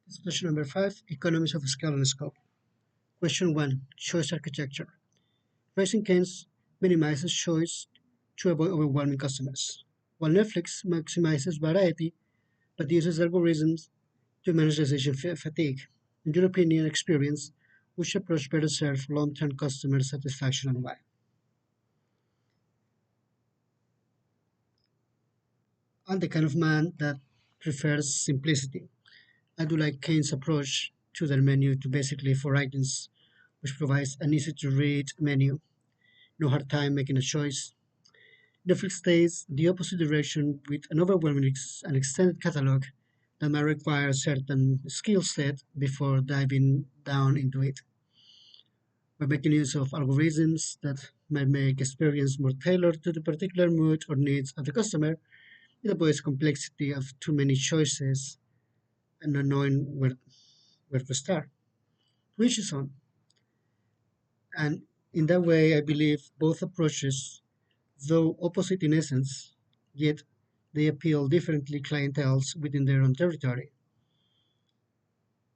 Discussion number 5, Economies of Scale and Scope. Question 1, Choice Architecture. Raising Cane's minimizes choice to avoid overwhelming customers, while Netflix maximizes variety but uses algorithms to manage decision fatigue. In your opinion and experience, which approach better serves long-term customer satisfaction and why? I'm the kind of man that prefers simplicity. I do like Kane's approach to their menu to basically four items, which provides an easy to read menu, no hard time making a choice. Netflix takes the opposite direction with an overwhelming and extended catalog that might require a certain skill set before diving down into it. By making use of algorithms that might make experience more tailored to the particular mood or needs of the customer, it avoids complexity of too many choices and not knowing where to start. Which is on. And in that way, I believe both approaches, though opposite in essence, yet they appeal differently clienteles within their own territory.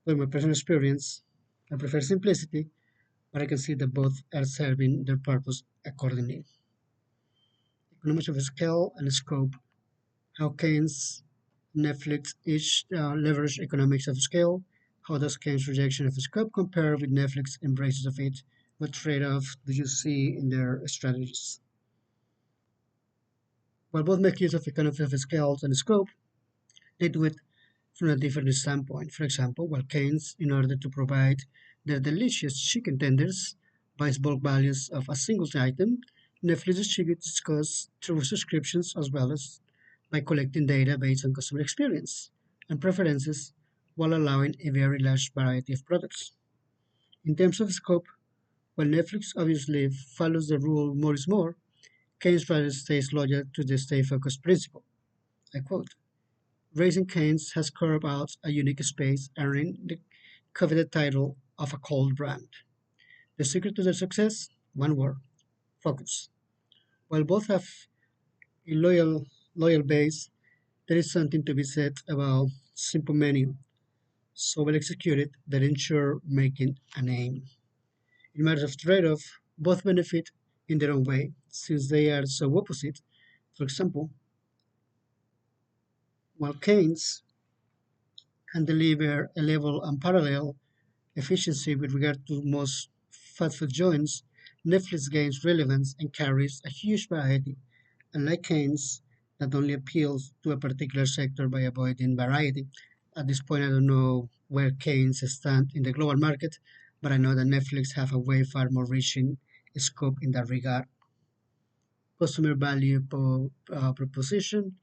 From my personal experience, I prefer simplicity, but I can see that both are serving their purpose accordingly. Economies of scale and scope. How Keynes, Netflix each leverage economics of scale? How does Keynes' rejection of scope compare with Netflix embraces of it? What trade-off do you see in their strategies? While both make use of economies of scale and scope, they do it from a different standpoint. For example, while Keynes, in order to provide their delicious chicken tenders, buys bulk values of a single item, Netflix distributes costs through subscriptions as well as by collecting data based on customer experience and preferences while allowing a very large variety of products. In terms of scope, while Netflix obviously follows the rule more is more, Keynes rather stays loyal to the stay focused principle. I quote, Raising Cane's has carved out a unique space, earning the coveted title of a cult brand. The secret to their success? One word: focus. While both have a loyal base, there is something to be said about simple menu, so well executed that ensure making a name. In matters of trade-off, both benefit in their own way, since they are so opposite. For example, while Keynes can deliver a level unparalleled efficiency with regard to most fast food joints, Netflix gains relevance and carries a huge variety, unlike Keynes, that only appeals to a particular sector by avoiding variety. At this point, I don't know where Keynes stands in the global market, but I know that Netflix have a way far more reaching scope in that regard. Customer value proposition.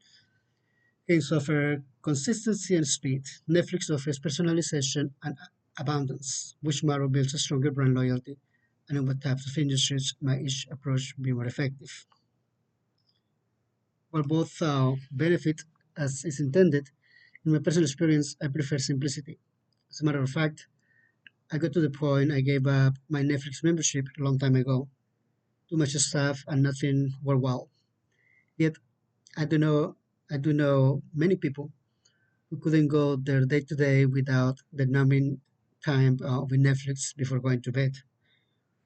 Keynes offers consistency and speed. Netflix offers personalization and abundance, which model builds a stronger brand loyalty, and in what types of industries might each approach be more effective. While both benefit as is intended, in my personal experience, I prefer simplicity. As a matter of fact, I got to the point I gave up my Netflix membership a long time ago. Too much stuff and nothing worthwhile. Yet I do know I do know many people who couldn't go their day to day without the numbing time with Netflix before going to bed.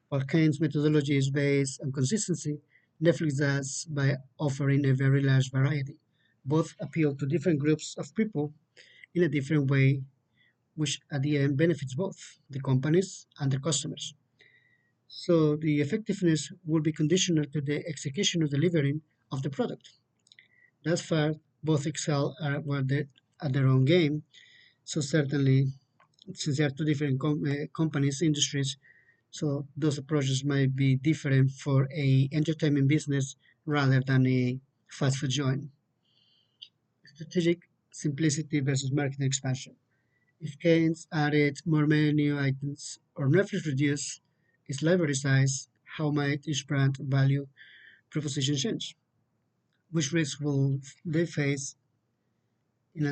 While Kane's methodology is based on consistency, Netflix does by offering a very large variety. Both appeal to different groups of people in a different way, which at the end benefits both the companies and the customers. So the effectiveness will be conditional to the execution or delivering of the product. Thus far, both excel at their own game. So certainly, since they are two different companies, industries, so those approaches might be different for a entertainment business rather than a fast food joint. Strategic simplicity versus market expansion. If Keynes added more menu items or Netflix reduced its library size, how might each brand value proposition change? Which risks will they face in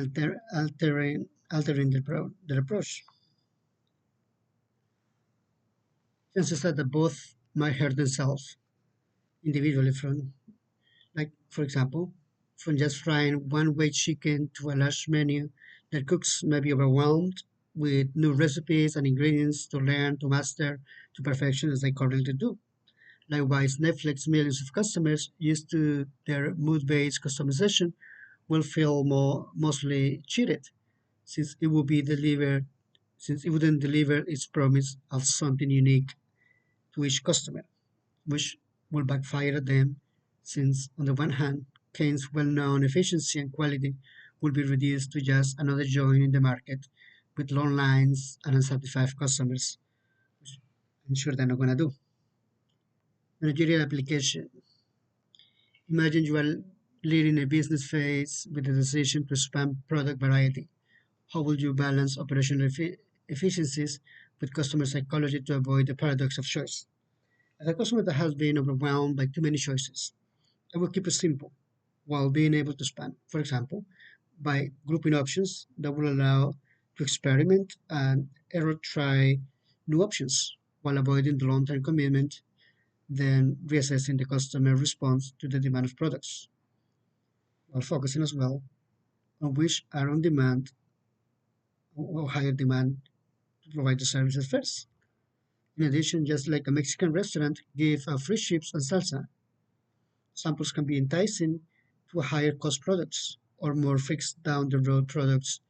altering their approach? Chances are that both might hurt themselves individually from, like, for example, from just frying one way chicken to a large menu that cooks may be overwhelmed with new recipes and ingredients to learn, to master to perfection as they currently do. Likewise, Netflix millions of customers used to their mood-based customization will feel mostly cheated since it will be delivered since it wouldn't deliver its promise of something unique to each customer, which will backfire at them since on the one hand, Kane's well-known efficiency and quality will be reduced to just another joint in the market with long lines and unsatisfied customers, which I'm sure they're not gonna do. Managerial application. Imagine you are leading a business phase with the decision to expand product variety. How will you balance operational efficiencies with customer psychology to avoid the paradox of choice? As a customer that has been overwhelmed by too many choices, I will keep it simple while being able to expand. For example, by grouping options that will allow to experiment and error try new options while avoiding the long-term commitment, then reassessing the customer response to the demand of products, while focusing as well on which are on demand or higher demand to provide the services first. In addition, just like a Mexican restaurant give free chips and salsa, samples can be enticing to higher cost products or more fixed down the road products,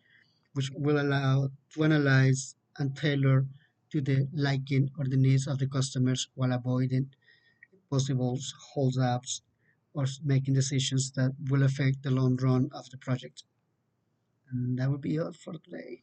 which will allow to analyze and tailor to the liking or the needs of the customers while avoiding possible holdups or making decisions that will affect the long run of the project. And that would be all for today.